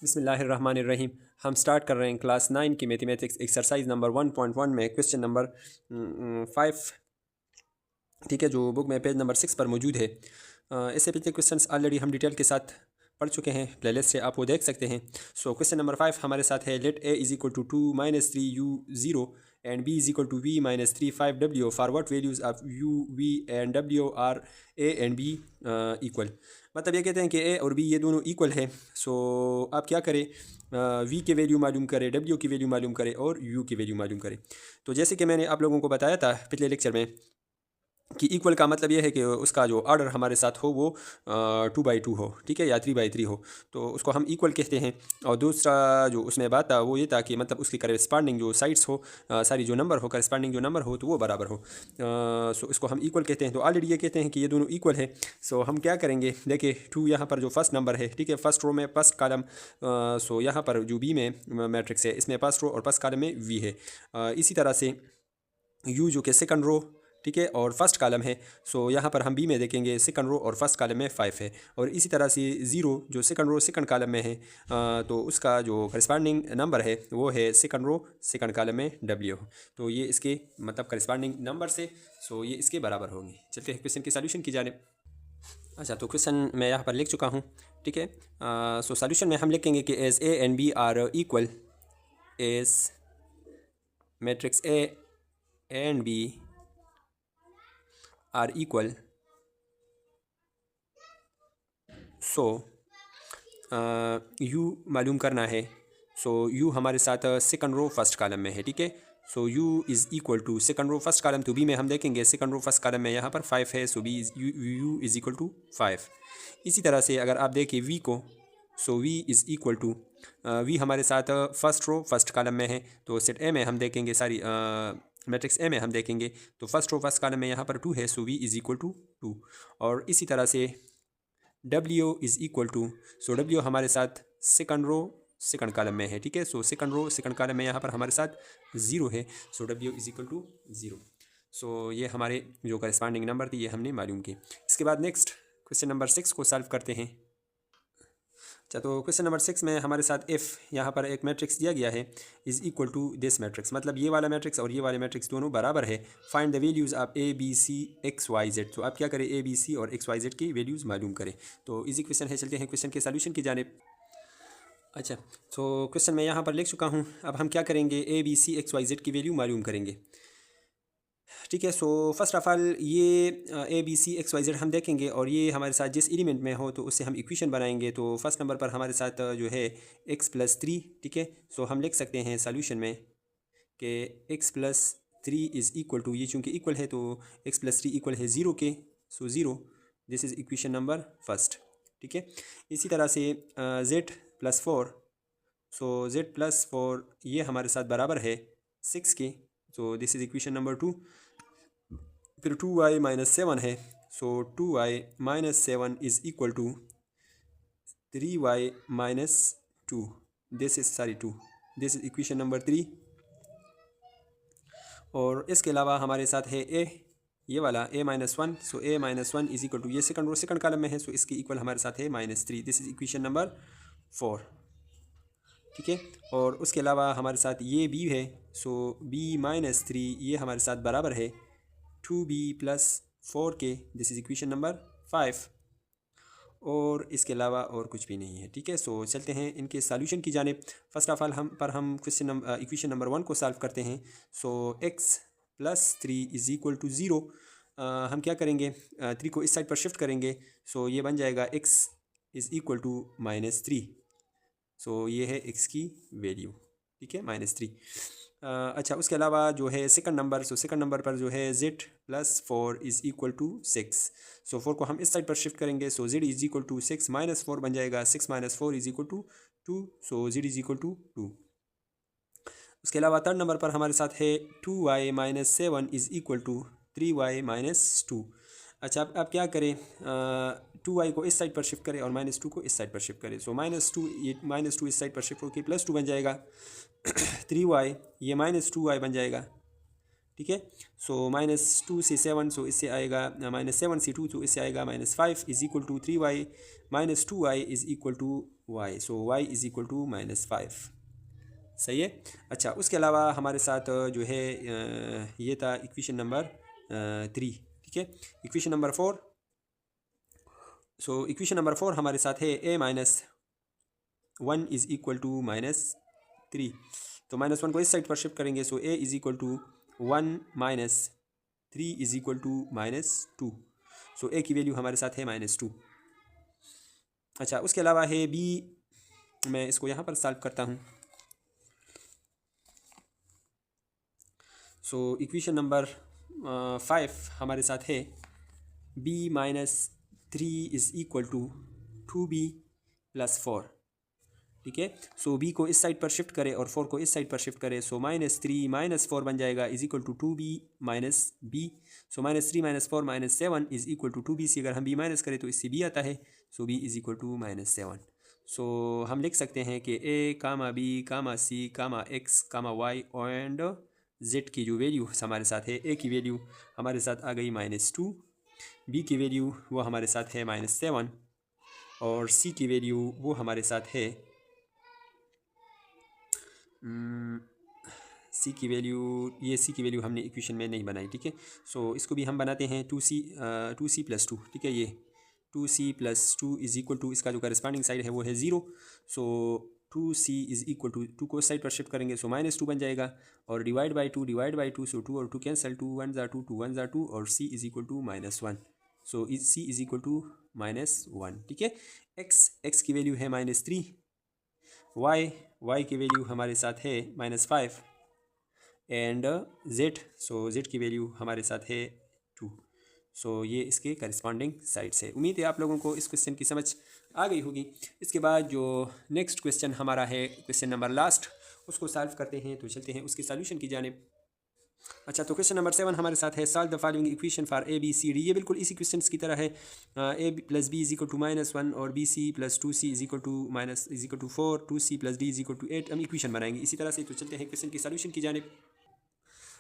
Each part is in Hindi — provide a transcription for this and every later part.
बिस्मिल्लाहिर्रहमानिर्रहीम। हम स्टार्ट कर रहे हैं क्लास 9 की मैथमेटिक्स एक्सरसाइज नंबर 1.1 में क्वेश्चन नंबर 5, ठीक है, जो बुक में पेज नंबर 6 पर मौजूद है। इससे पिछले क्वेश्चंस ऑलरेडी हम डिटेल के साथ पढ़ चुके हैं, प्लेलिस्ट से आप वो देख सकते हैं। सो क्वेश्चन नंबर 5 हमारे साथ है, let a is equal to 2 minus 3 u 0 and b is equal to v minus 3 5 w for what values of u v and w are a and b equal. मतलब ये कहते हैं कि a और b ये दोनों इक्वल है। सो आप क्या करें, v की वैल्यू मालूम करें, w की वैल्यू मालूम करें और u की वैल्यू मालूम करें। तो जैसे कि मैंने आप लोगों को बताया था पिछले लेक्चर में कि इक्वल का मतलब ये है कि उसका जो ऑर्डर हमारे साथ हो वो 2/2 हो, ठीक है, या 3/3 हो, तो उसको हम इक्वल कहते हैं। और दूसरा जो उसमें बात था वो ये था कि मतलब उसकी करस्पॉन्डिंग जो साइड्स हो, सारी जो नंबर हो, करस्पॉन्डिंग जो नंबर हो तो वो बराबर हो। सो इसको हम इक्वल कहते हैं। तो ऑलरेडी ये कहते हैं कि ये दोनों इक्वल है। सो हम क्या करेंगे, देखिए 2 यहाँ पर जो फर्स्ट नंबर है, ठीक है, फर्स्ट रो में फर्स्ट कॉलम, सो यहाँ पर जो बी में मैट्रिक्स है इसमें फर्स्ट रो और फर्स्ट कॉलम में वी है। इसी तरह से यू जो कि सेकंड रो, ठीक है, और फर्स्ट कॉलम है। सो यहाँ पर हम बी में देखेंगे सेकंड रो और फर्स्ट कॉलम में 5 है। और इसी तरह से 0 जो सेकंड रो सेकंड कॉलम में है, तो उसका जो करस्पॉन्डिंग नंबर है वो है सेकंड रो सेकंड कॉलम में w। तो ये इसके मतलब करस्पॉन्डिंग नंबर से, सो ये इसके बराबर होंगे। चलते हैं क्वेश्चन के सॉल्यूशन की जानिब। अच्छा, तो क्वेश्चन मैं यहाँ पर लिख चुका हूँ, ठीक है। सो सॉल्यूशन में हम लिखेंगे कि as A and B are equal, as matrix A and B are equal, so u मालूम करना है। सो यू हमारे साथ सेकंड रो फर्स्ट कॉलम में है, ठीक है। So u is equal to second row first column, तो बी में हम देखेंगे सेकंड रो फर्स्ट कॉलम में यहाँ पर 5 है, so B U is equal to 5। इसी तरह से अगर आप देखें वी को, so we is equal to, V हमारे साथ फर्स्ट रो फर्स्ट कॉलम में है, तो सेट ए में हम देखेंगे सारी मैट्रिक्स ए में हम देखेंगे तो फर्स्ट रो फर्स्ट कॉलम में यहाँ पर 2 है, so we is equal to 2। और इसी तरह से W is equal to, so W हमारे साथ सेकंड रो सेकंड कॉलम में है, ठीक है। So second row second column में यहाँ पर हमारे साथ 0 है, so W is equal to 0। So ये हमारे जो करस्पॉन्डिंग नंबर थी ये हमने मालूम किए। इसके बाद नेक्स्ट क्वेश्चन नंबर 6 को सॉल्व करते हैं। अच्छा, तो क्वेश्चन नंबर 6 में हमारे साथ एफ़ यहाँ पर एक मैट्रिक्स दिया गया है, is equal to this matrix, मतलब ये वाला मैट्रिक्स और ये वाले मैट्रिक्स दोनों बराबर है। Find the values of a B c x y z. तो आप क्या करें, ए बी सी और एक्स वाई जेड की वैल्यूज़ मालूम करें। तो इजी क्वेश्चन है, चलते हैं क्वेश्चन के सॉल्यूशन की जानिब। अच्छा, तो क्वेश्चन मैं यहाँ पर लिख चुका हूँ। अब हम क्या करेंगे, a B c x y z की वैल्यू मालूम करेंगे, ठीक है। सो फर्स्ट ऑफ ऑल ये a B c x y z हम देखेंगे और ये हमारे साथ जिस एलिमेंट में हो तो उससे हम इक्वेशन बनाएंगे। तो फर्स्ट नंबर पर हमारे साथ जो है एक्स प्लस 3, ठीक है। सो हम लिख सकते हैं सॉल्यूशन में कि x plus 3 is equal to, ये चूँकि इक्वल है तो एक्स प्लस 3 इक्वल है 0 के, so 0, this is equation number first, ठीक है। इसी तरह से z plus 4, so z plus 4 ये हमारे साथ बराबर है 6 के, so this is equation number 2। फिर 2y माइनस 7 है, so 2y minus 7 is equal to 3y minus 2, this is 2, this is equation number 3। और इसके अलावा हमारे साथ है ए, ये वाला a minus 1, so a minus 1 is equal to, ये सेकंड रो सेकंड कॉलम में है, सो इसकी इक्वल हमारे साथ है minus 3, this is equation number 4, ठीक है। और उसके अलावा हमारे साथ ये b है, सो b माइनस 3 ये हमारे साथ बराबर है 2b प्लस 4 के, दिस इज इक्वेशन नंबर 5। और इसके अलावा और कुछ भी नहीं है, ठीक है। सो चलते हैं इनके सॉल्यूशन की जानिब। फर्स्ट ऑफ ऑल हम क्वेश्चन इक्वेशन नंबर 1 को सॉल्व करते हैं। So x plus 3 is equal to 0। हम क्या करेंगे, 3 को इस साइड पर शिफ्ट करेंगे, सो ये बन जाएगा x is equal to minus 3। सो ये है x की वैल्यू, ठीक है, माइनस 3। अच्छा, उसके अलावा जो है second number, so second number पर जो है z plus 4 is equal to 6। So 4 को हम इस साइड पर शिफ्ट करेंगे, so z is equal to 6 minus 4 बन जाएगा 6 minus 4 is equal to 2, so z is equal to 2। उसके अलावा थर्ड नंबर पर हमारे साथ है 2y minus 7 is equal to 3y minus 2। अच्छा, अब क्या करें, 2y को इस साइड पर शिफ्ट करें और माइनस 2 को इस साइड पर शिफ्ट करें, सो माइनस 2, ये माइनस 2 इस साइड पर शिफ्ट होकर प्लस 2 बन जाएगा 3y ये माइनस 2y बन जाएगा, ठीक है। सो माइनस 2 से 7, सो इससे आएगा माइनस 7 से 2, तो इससे आएगा minus 5 is equal to 3y minus 2y is equal to y, so y is equal to -5। सही है। अच्छा, उसके अलावा हमारे साथ जो है ये था इक्वेशन नंबर 3। ठीक है, equation number 4। So equation number 4 हमारे साथ है a-1 इज़ इक्वल टू -3। तो -1 को इस साइड पर शिफ्ट करेंगे, so a is equal to 1 -3 is equal to -2। So a की वैल्यू हमारे साथ है -2। अच्छा, उसके अलावा है b, मैं इसको यहाँ पर सॉल्व करता हूँ। सो इक्वेशन नंबर 5 हमारे साथ है b-3 is equal to 2b + 4। ठीक है, सो b को इस साइड पर शिफ्ट करें और 4 को इस साइड पर शिफ्ट करें, सो -3 - 4 बन जाएगा is equal to 2b - b। So -3 - 4 -7 is equal to 2b से अगर हम b माइनस करें तो इससे b आता है, सो b इज़ इक्वल टू -7। सो हम लिख सकते हैं कि a, b, c, x, y and z की जो वैल्यू हमारे साथ है, a की वैल्यू हमारे साथ आ गई -2, b की वैल्यू वो हमारे साथ है -7 और c की वैल्यू वो हमारे साथ है सी की वैल्यू, ये सी की वैल्यू हमने इक्वेशन में नहीं बनाई। ठीक है, सो इसको भी हम बनाते हैं 2c + 2। ठीक है, ये 2c + 2 इज़ इक्वल टू, इसका जो करस्पॉन्डिंग साइड है वो है 0। सो 2c इज़ इक्वल टू 2 को साइड पर शिफ्ट करेंगे, सो -2 बन जाएगा और डिवाइड बाई 2, सो 2 और 2 कैंसिल, 2 1 ज़ा 2, 2 1 ज़ा 2 और c is equal to -1। So c is equal to -1। ठीक है, x की वैल्यू है -3, y की वैल्यू हमारे साथ है -5 एंड z की वैल्यू हमारे साथ है 2। सो ये इसके करस्पॉन्डिंग साइड्स है। उम्मीद है आप लोगों को इस क्वेश्चन की समझ आ गई होगी। इसके बाद जो नेक्स्ट क्वेश्चन हमारा है, क्वेश्चन नंबर लास्ट, उसको सॉल्व करते हैं। तो चलते हैं उसके सॉल्यूशन की जानिब। अच्छा, तो क्वेश्चन नंबर 7 हमारे साथ है solve the following equation for A B C D. ये बिल्कुल इसी क्वेश्चन की तरह है, a + b is equal to -1 और bc + 2c is equal to 4, 2c + d is equal to 8। हम इक्वेशन बनाएंगे इसी तरह से। तो चलते हैं क्वेश्चन की सॉल्यूशन की जानिब।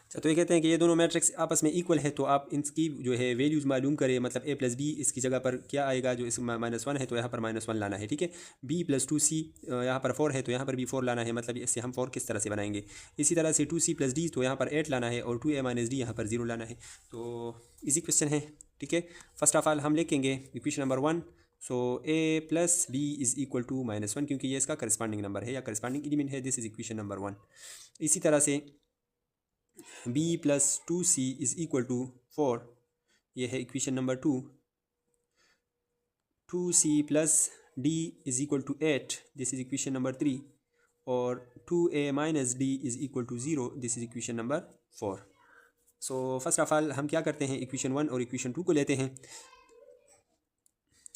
अच्छा, तो ये कहते हैं कि ये दोनों मैट्रिक्स आपस में इक्वल है, तो आप इनकी जो है वैल्यूज़ मालूम करें। मतलब a + b इसकी जगह पर क्या आएगा, जो इस -1 है तो यहाँ पर -1 लाना है। ठीक है, b + 2c यहाँ पर 4 है तो यहाँ पर भी 4 लाना है। मतलब इससे हम 4 किस तरह से बनाएंगे। इसी तरह से 2c + d तो यहाँ पर 8 लाना है और 2a - d यहाँ पर 0 लाना है। तो इजी क्वेश्चन है। ठीक है, फर्स्ट ऑफ ऑल हम लिखेंगे equation number 1। So a + b is equal to -1, क्योंकि ये इसका करस्पॉन्डिंग नंबर है या करस्पॉन्डिंग एलिमेंट है। This is equation number 1। इसी तरह से b + 2c is equal to 4, ये है equation number 2। 2c + d is equal to 8, this is equation number 3। और 2a - d is equal to 0, this is equation number 4। So first of all हम क्या करते हैं, इक्वेशन 1 और इक्वेशन 2 को लेते हैं।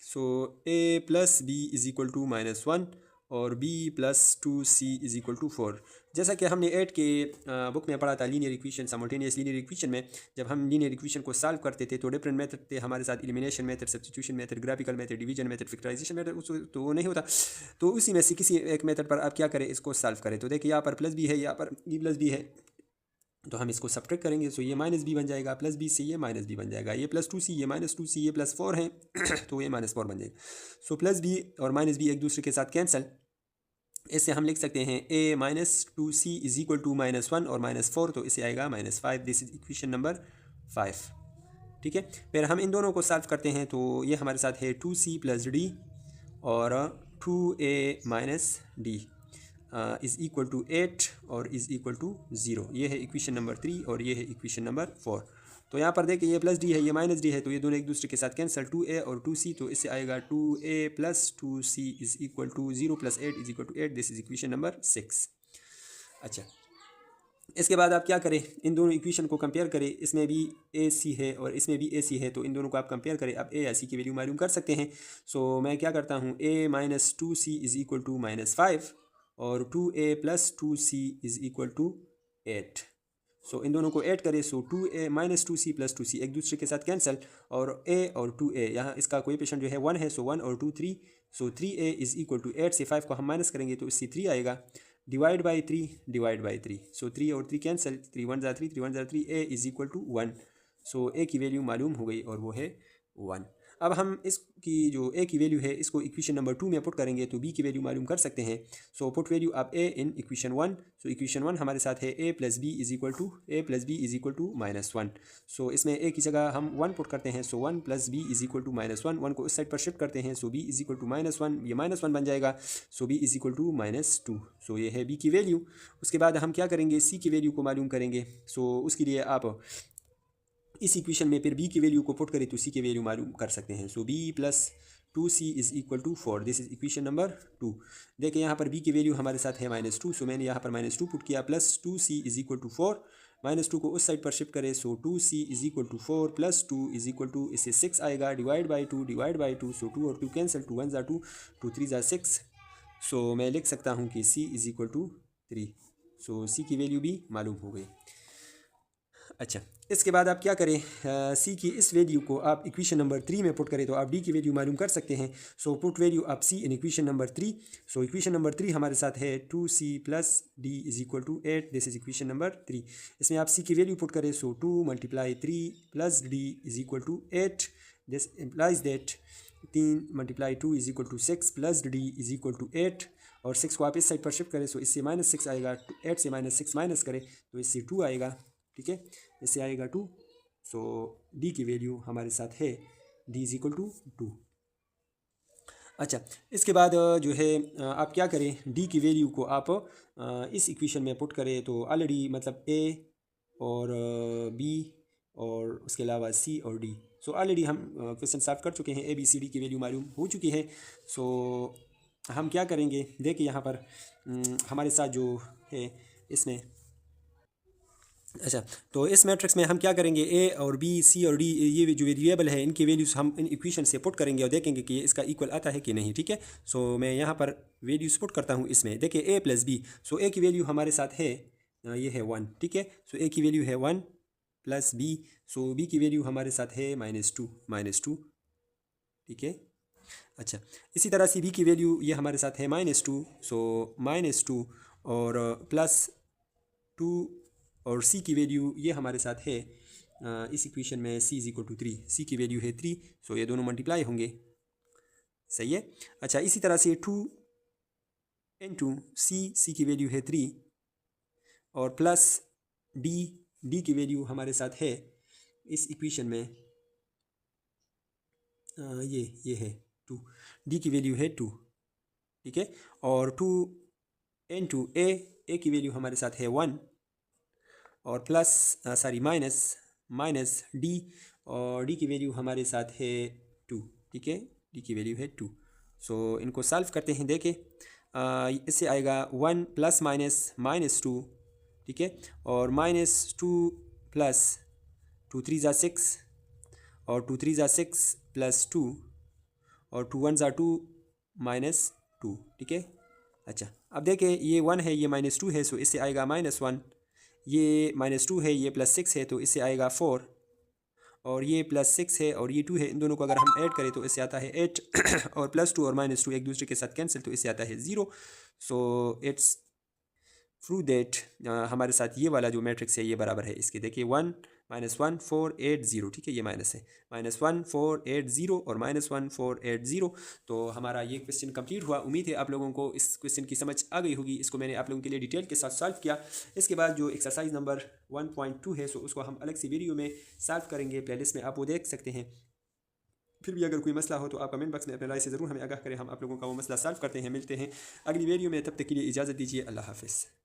So a + b is equal to -1 और b + 2c is equal to 4। जैसा कि हमने 8 के बुक में पढ़ा था, linear equation, simultaneous linear equation में जब हम लीनियर इक्वेशन को सॉल्व करते थे तो डिफरेंट मेथड थे हमारे साथ, elimination method, substitution method, graphical method, division method, factorisation method. उस तो वो नहीं होता, तो उसी में से किसी एक मेथड पर आप क्या करें, इसको सॉल्व करें। तो देखिए यहाँ पर +b है, यहाँ पर b + b है, तो हम इसको सब्ट्रैक्ट करेंगे। सो ये -b बन जाएगा, +b से ये -b बन जाएगा, ये +2c, ये -2c, ये +4 है तो ये -4 बन जाएगा। सो +b और -b एक दूसरे के साथ कैंसिल। इससे हम लिख सकते हैं a - 2c is equal to -1 और -4, तो इसे आएगा -5। This is equation number 5। ठीक है, फिर हम इन दोनों को सॉल्व करते हैं। तो ये हमारे साथ है 2c + d और 2a - d is equal to 8 और इज़ इक्वल टू 0। ये है इक्वेशन नंबर 3 और ये है इक्वेशन नंबर 4। तो यहाँ पर देखिए ये +d है, ये -d है, तो ये दोनों एक दूसरे के साथ कैंसिल, 2a और 2c, तो इससे आएगा 2a + 2c is equal to 0 + 8 is equal to 8। This is equation number 6। अच्छा, इसके बाद आप क्या करें, इन दोनों इक्वेशन को कंपेयर करें। इसमें भी ए सी है और इसमें भी ए सी है, तो इन दोनों को आप कंपेयर करें। आप ए या सी की वैल्यू मालूम कर सकते हैं। सो मैं क्या करता हूँ, a - 2c is equal to -5 और 2a + 2c is equal to 8। So इन दोनों को ऐड करें, सो 2a - 2c + 2c एक दूसरे के साथ कैंसिल, और a और 2a यहाँ इसका कोएफिशिएंट जो है 1 है, सो 1 और 2 3। सो 3a इज़ इक्वल टू 8 से 5 को हम माइनस करेंगे तो इससे 3 आएगा, डिवाइड बाई 3। सो 3 और 3 कैंसिल, 3 1 ज़ा 3, 3 1 ज़ा 3, a is equal to 1। So a की वैल्यू मालूम हो गई और वो है 1। अब हम इसकी जो ए की वैल्यू है इसको इक्वेशन नंबर 2 में पुट करेंगे तो बी की वैल्यू मालूम कर सकते हैं। So put value of A in equation 1। So equation 1 हमारे साथ है A plus B is equal to -1। So इसमें ए की जगह हम 1 पुट करते हैं। So 1 plus B is equal to -1, 1 को इस साइड पर शिफ्ट करते हैं। So B is equal to -1, ये -1 बन जाएगा। So B is equal to -2। सो ये है बी की वैल्यू। उसके बाद हम क्या करेंगे, सी की वैल्यू को मालूम करेंगे। सो उसके लिए आप इस इक्वेशन में फिर बी की वैल्यू को पुट करें तो सी की वैल्यू मालूम कर सकते हैं। So B plus 2c is equal to 4। This is equation number 2। देखिए यहाँ पर b की वैल्यू हमारे साथ है -2। सो मैंने यहाँ पर -2 पुट किया, plus 2c is equal to 4। -2 को उस साइड पर शिफ्ट करें। So 2c is equal to 4 plus 2 is equal to, इससे 6 आएगा, डिवाइड बाई 2। सो 2 और 2 कैंसिल, 2 1 ज़ा 2, 2 3 ज़ा 6। सो मैं लिख सकता हूँ कि c is equal to 3। So c की वैल्यू भी मालूम हो गई। अच्छा, इसके बाद आप क्या करें, सी की इस वैल्यू को आप इक्वेशन नंबर 3 में पुट करें तो आप डी की वैल्यू मालूम कर सकते हैं। So put value of C in equation number 3। So equation number 3 हमारे साथ है 2c plus D is equal to 8। This is equation number 3। इसमें आप सी की वैल्यू पुट करें। सो 2 × 3 plus D is equal to 8। This implies that 3 × 2 is equal to 6 plus D is equal to 8। और 6 को आप इस साइड पर शिफ्ट करें। सो इससे -6 आएगा, 8 से -6 माइनस करें तो इससे 2 आएगा। ठीक है, इससे आएगा 2। सो डी की वैल्यू हमारे साथ है डी इज इक्वल टू 2। अच्छा, इसके बाद जो है आप क्या करें, डी की वैल्यू को आप इस इक्वेशन में पुट करें तो ऑलरेडी मतलब ए और बी और उसके अलावा सी और डी। सो ऑलरेडी हम क्वेश्चन सॉल्व कर चुके हैं, ए बी सी डी की वैल्यू मालूम हो चुकी है। सो हम क्या करेंगे, देखिए यहाँ पर हमारे साथ जो है इसमें, अच्छा तो इस मैट्रिक्स में हम क्या करेंगे, ए और बी सी और डी ये जो वेरिएबल है इनकी वैल्यूज़ हम इन इक्वेशन से पुट करेंगे और देखेंगे कि इसका इक्वल आता है कि नहीं। ठीक है, सो मैं यहाँ पर वैल्यूज़ पुट करता हूँ इसमें। देखिए ए प्लस बी, सो ए की वैल्यू हमारे साथ है ये है 1। ठीक है, सो ए की वैल्यू है 1 प्लस बी। सो बी की वैल्यू हमारे साथ है -2। ठीक है, अच्छा इसी तरह से बी की वैल्यू ये हमारे साथ है -2। सो -2 और प्लस 2 और c की वैल्यू ये हमारे साथ है इस इक्वेशन में c is equal to 3। c की वैल्यू है 3। सो ये दोनों मल्टीप्लाई होंगे, सही है। अच्छा इसी तरह से 2 × c की वैल्यू है 3 और प्लस d की वैल्यू हमारे साथ है इस इक्वेशन में ये है 2। d की वैल्यू है 2। ठीक है, और 2 × a की वैल्यू हमारे साथ है 1 और प्लस माइनस डी, और डी की वैल्यू हमारे साथ है 2। ठीक है, डी की वैल्यू है 2। सो इनको सॉल्व करते हैं। देखें इससे आएगा 1 प्लस -2। ठीक है, और -2 प्लस 2 3 ज़ा 6 और 2 3 ज़ा 6 प्लस 2 और 2 1 ज़ा 2 -2। ठीक है, अच्छा अब देखें ये 1 है ये -2 है, सो इससे आएगा -1। ये -2 है ये +6 है तो इससे आएगा 4, और ये +6 है और ये 2 है, इन दोनों को अगर हम ऐड करें तो इससे आता है 8 और +2 और -2 एक दूसरे के साथ कैंसिल तो इससे आता है 0। सो इट्स प्रूव दैट हमारे साथ ये वाला जो मैट्रिक्स है ये बराबर है इसके। देखिए 1 -1 4 8 0। ठीक है, ये माइनस है, -1 4 8 0 और -1 4 8 0। तो हमारा ये क्वेश्चन कंप्लीट हुआ। उम्मीद है आप लोगों को इस क्वेश्चन की समझ आ गई होगी। इसको मैंने आप लोगों के लिए डिटेल के साथ सॉल्व किया। इसके बाद जो एक्सरसाइज नंबर 1.2 है सो उसको हम अलग सी वीडियो में सॉल्व करेंगे, प्लेलिस्ट में आप वो देख सकते हैं। फिर भी अगर कोई मसला हो तो आप कमेंट बॉक्स में अपने राय से ज़रूर हमें आगाह करें, हम आप लोगों का वो मसला सॉल्व करते हैं। मिलते हैं अगली वीडियो में, तब तक के लिए इजाज़त दीजिए, अल्लाह हाफ़िज़।